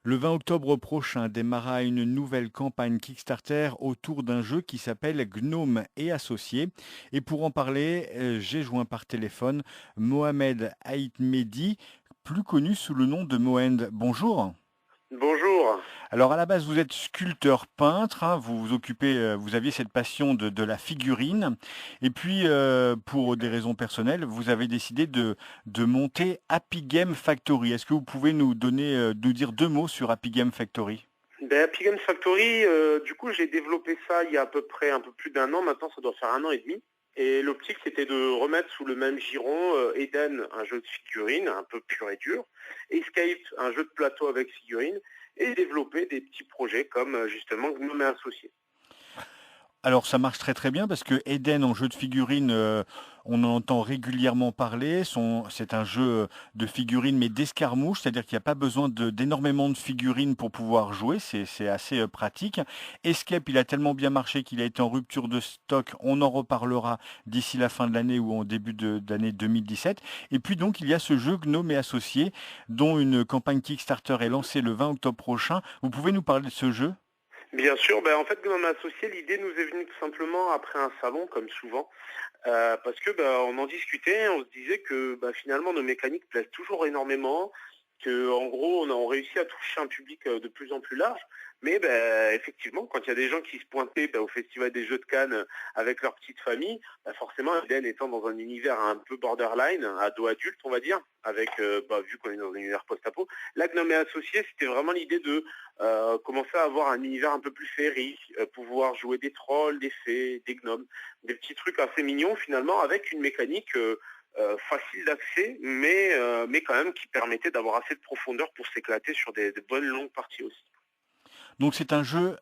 Le 20 octobre prochain démarra une nouvelle campagne Kickstarter autour d'un jeu qui s'appelle Gnome et Associés. Et pour en parler, j'ai joint par téléphone Mohamed Aït-Mehdi, plus connu sous le nom de Moend. Bonjour. Bonjour. Alors à la base, vous êtes sculpteur peintre, hein, vous vous occupez, vous aviez cette passion de la figurine, et puis pour des raisons personnelles, vous avez décidé de monter Happy Game Factory. Est-ce que vous pouvez nous dire deux mots sur Happy Game Factory? Happy Games Factory, du coup, j'ai développé ça il y a à peu près un peu plus d'un an. Maintenant, ça doit faire un an et demi. Et l'optique, c'était de remettre sous le même giron Eden, un jeu de figurines un peu pur et dur, Escape, un jeu de plateau avec figurines, et développer des petits projets comme justement Gnome et Associés. Alors ça marche très très bien parce que Eden en jeu de figurines, on en entend régulièrement parler. C'est un jeu de figurines mais d'escarmouche, c'est-à-dire qu'il n'y a pas besoin d'énormément de figurines pour pouvoir jouer. C'est assez pratique. Escape, il a tellement bien marché qu'il a été en rupture de stock. On en reparlera d'ici la fin de l'année ou en début d'année 2017. Et puis donc il y a ce jeu Gnome et Associés dont une campagne Kickstarter est lancée le 20 octobre prochain. Vous pouvez nous parler de ce jeu? Bien sûr, en fait, Gnome et Associés, l'idée nous est venue tout simplement après un salon, comme souvent. Parce que on en discutait, on se disait que finalement nos mécaniques plaisent toujours énormément, que en gros on réussit à toucher un public de plus en plus large. Mais effectivement, quand il y a des gens qui se pointaient au Festival des Jeux de Cannes avec leur petite famille, forcément Eden étant dans un univers un peu borderline, ado adulte on va dire, avec vu qu'on est dans un univers post-apo, là Gnome et Associés, c'était vraiment l'idée de commencer à avoir un univers un peu plus féerique, pouvoir jouer des trolls, des fées, des gnomes, des petits trucs assez mignons finalement avec une mécanique facile d'accès mais quand même qui permettait d'avoir assez de profondeur pour s'éclater sur des bonnes longues parties aussi. Donc c'est un jeu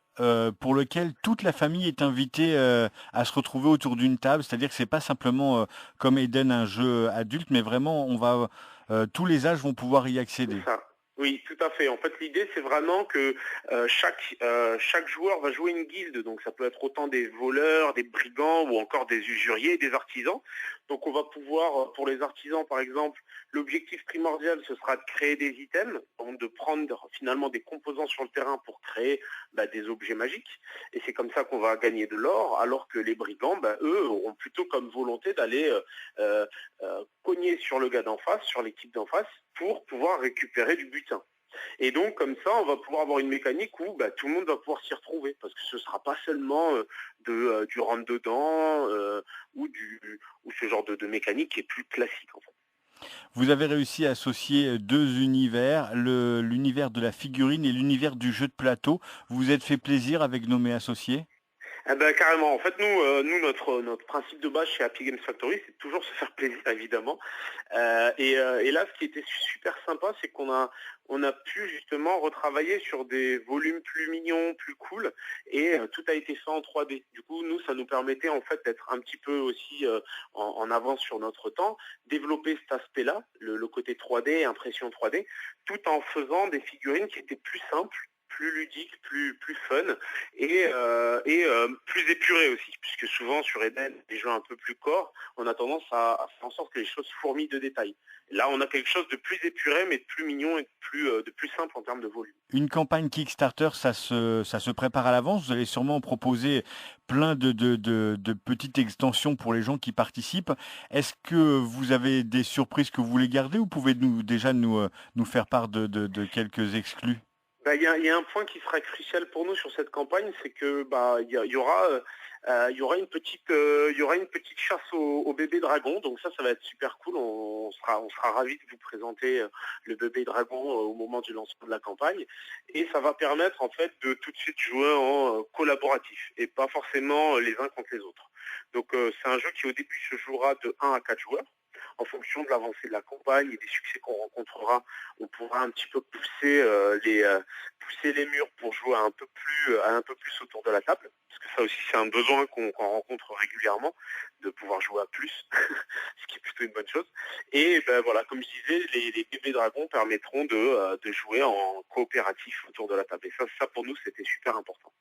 pour lequel toute la famille est invitée à se retrouver autour d'une table, c'est-à-dire que c'est pas simplement comme Eden un jeu adulte, mais vraiment tous les âges vont pouvoir y C'est accéder. ça. Oui, tout à fait. En fait, l'idée, c'est vraiment que chaque joueur va jouer une guilde. Donc, ça peut être autant des voleurs, des brigands ou encore des usuriers, des artisans. Donc, on va pouvoir, pour les artisans, par exemple, l'objectif primordial, ce sera de créer des items, donc de prendre finalement des composants sur le terrain pour créer des objets magiques. Et c'est comme ça qu'on va gagner de l'or, alors que les brigands, eux, auront plutôt comme volonté d'aller cogner sur le gars d'en face, sur l'équipe d'en face, pour pouvoir récupérer du butin. Et donc comme ça, on va pouvoir avoir une mécanique où tout le monde va pouvoir s'y retrouver, parce que ce ne sera pas seulement du rentre dedans ou ce genre de mécanique qui est plus classique en fait. Vous avez réussi à associer deux univers, l'univers de la figurine et l'univers du jeu de plateau. Vous vous êtes fait plaisir avec Nommé Associés? Ah carrément. En fait, notre principe de base chez Happy Games Factory, c'est toujours se faire plaisir, évidemment. Et là, ce qui était super sympa, c'est qu'on a pu justement retravailler sur des volumes plus mignons, plus cool, et tout a été fait en 3D. Du coup, nous, ça nous permettait en fait d'être un petit peu aussi en avance sur notre temps, développer cet aspect-là, le côté 3D, impression 3D, tout en faisant des figurines qui étaient plus simples, plus ludiques, plus fun et plus épurées aussi, puisque souvent sur Eden, des jeux un peu plus corps, on a tendance à faire en sorte que les choses fourmillent de détails. Là, on a quelque chose de plus épuré, mais de plus mignon et de plus simple en termes de volume. Une campagne Kickstarter, ça se prépare à l'avance. Vous allez sûrement proposer plein de petites extensions pour les gens qui participent. Est-ce que vous avez des surprises que vous voulez garder ou pouvez déjà nous faire part de quelques exclus? Il y a un point qui sera crucial pour nous sur cette campagne, c'est que il y aura une petite chasse au bébé dragon. Donc ça va être super cool. On sera ravis de vous présenter le bébé dragon au moment du lancement de la campagne. Et ça va permettre en fait de tout de suite jouer en collaboratif et pas forcément les uns contre les autres. Donc c'est un jeu qui au début se jouera de 1 à 4 joueurs. En fonction de l'avancée de la campagne et des succès qu'on rencontrera, on pourra un petit peu pousser les murs pour jouer un peu plus autour de la table. Parce que ça aussi, c'est un besoin qu'on rencontre régulièrement, de pouvoir jouer à plus, ce qui est plutôt une bonne chose. Et voilà, comme je disais, les bébés dragons permettront de jouer en coopératif autour de la table. Et ça pour nous, c'était super important.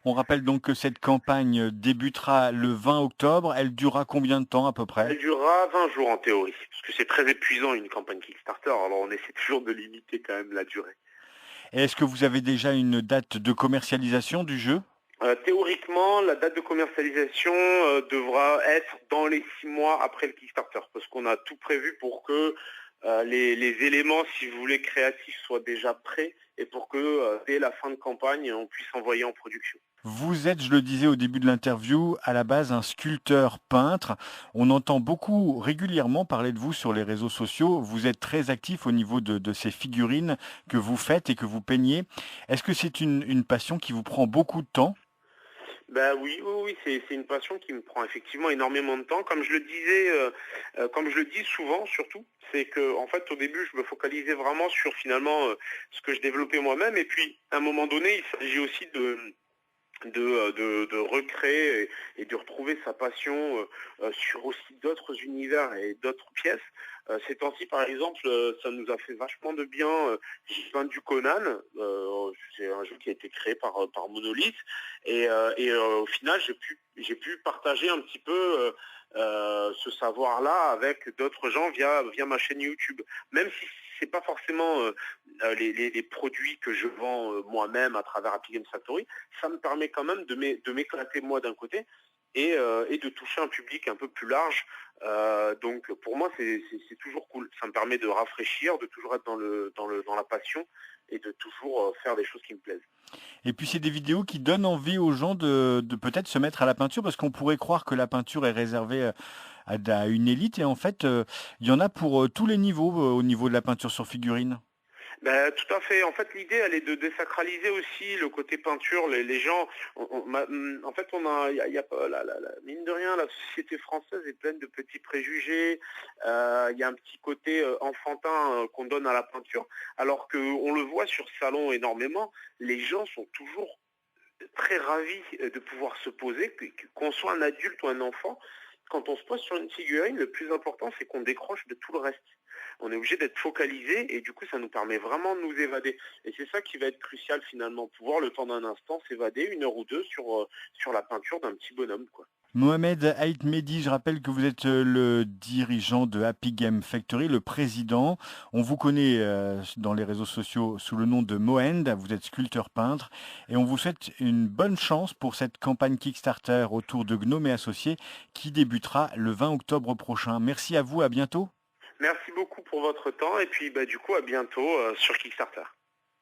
On rappelle donc que cette campagne débutera le 20 octobre. Elle durera combien de temps à peu près? Elle durera 20 jours en théorie, parce que c'est très épuisant une campagne Kickstarter, alors on essaie toujours de limiter quand même la durée. Et est-ce que vous avez déjà une date de commercialisation du jeu? Théoriquement, la date de commercialisation devra être dans les 6 mois après le Kickstarter, parce qu'on a tout prévu pour que les éléments, si vous voulez, créatifs soient déjà prêts et pour que dès la fin de campagne, on puisse envoyer en production. Vous êtes, je le disais au début de l'interview, à la base un sculpteur peintre. On entend beaucoup régulièrement parler de vous sur les réseaux sociaux. Vous êtes très actif au niveau de ces figurines que vous faites et que vous peignez. Est-ce que c'est une passion qui vous prend beaucoup de temps? Ben oui, oui, oui, c'est une passion qui me prend effectivement énormément de temps. Comme je le disais, comme je le dis souvent surtout, c'est que en fait au début je me focalisais vraiment sur finalement ce que je développais moi-même. Et puis à un moment donné, il s'agit aussi de recréer et de retrouver sa passion sur aussi d'autres univers et d'autres pièces. Ces temps-ci, par exemple, ça nous a fait vachement de bien. J'ai peint du Conan, c'est un jeu qui a été créé par Monolith, au final, j'ai pu partager un petit peu ce savoir-là avec d'autres gens via ma chaîne YouTube. Même si c'est pas forcément les produits que je vends moi-même à travers Happy Games Factory, ça me permet quand même de m'éclater moi d'un côté et de toucher un public un peu plus large. Donc pour moi c'est toujours cool. Ça me permet de rafraîchir, de toujours être dans la passion et de toujours faire des choses qui me plaisent. Et puis c'est des vidéos qui donnent envie aux gens de peut-être se mettre à la peinture parce qu'on pourrait croire que la peinture est réservée à une élite et en fait il y en a pour tous les niveaux au niveau de la peinture sur figurine. Ben, tout à fait. En fait, l'idée, elle est de désacraliser aussi le côté peinture. Les gens, en fait, il y a pas, mine de rien, la société française est pleine de petits préjugés. Il y a un petit côté enfantin qu'on donne à la peinture, alors qu'on le voit sur salon énormément. Les gens sont toujours très ravis de pouvoir se poser, qu'on soit un adulte ou un enfant. Quand on se pose sur une figurine, le plus important, c'est qu'on décroche de tout le reste. On est obligé d'être focalisé et du coup, ça nous permet vraiment de nous évader. Et c'est ça qui va être crucial finalement, pouvoir le temps d'un instant s'évader, 1 heure ou deux, sur la peinture d'un petit bonhomme, quoi. Mohamed Haït Mehdi, je rappelle que vous êtes le dirigeant de Happy Game Factory, le président. On vous connaît dans les réseaux sociaux sous le nom de Moend, vous êtes sculpteur peintre et on vous souhaite une bonne chance pour cette campagne Kickstarter autour de Gnome et Associés qui débutera le 20 octobre prochain. Merci à vous, à bientôt. Merci beaucoup pour votre temps et puis bah, du coup à bientôt sur Kickstarter.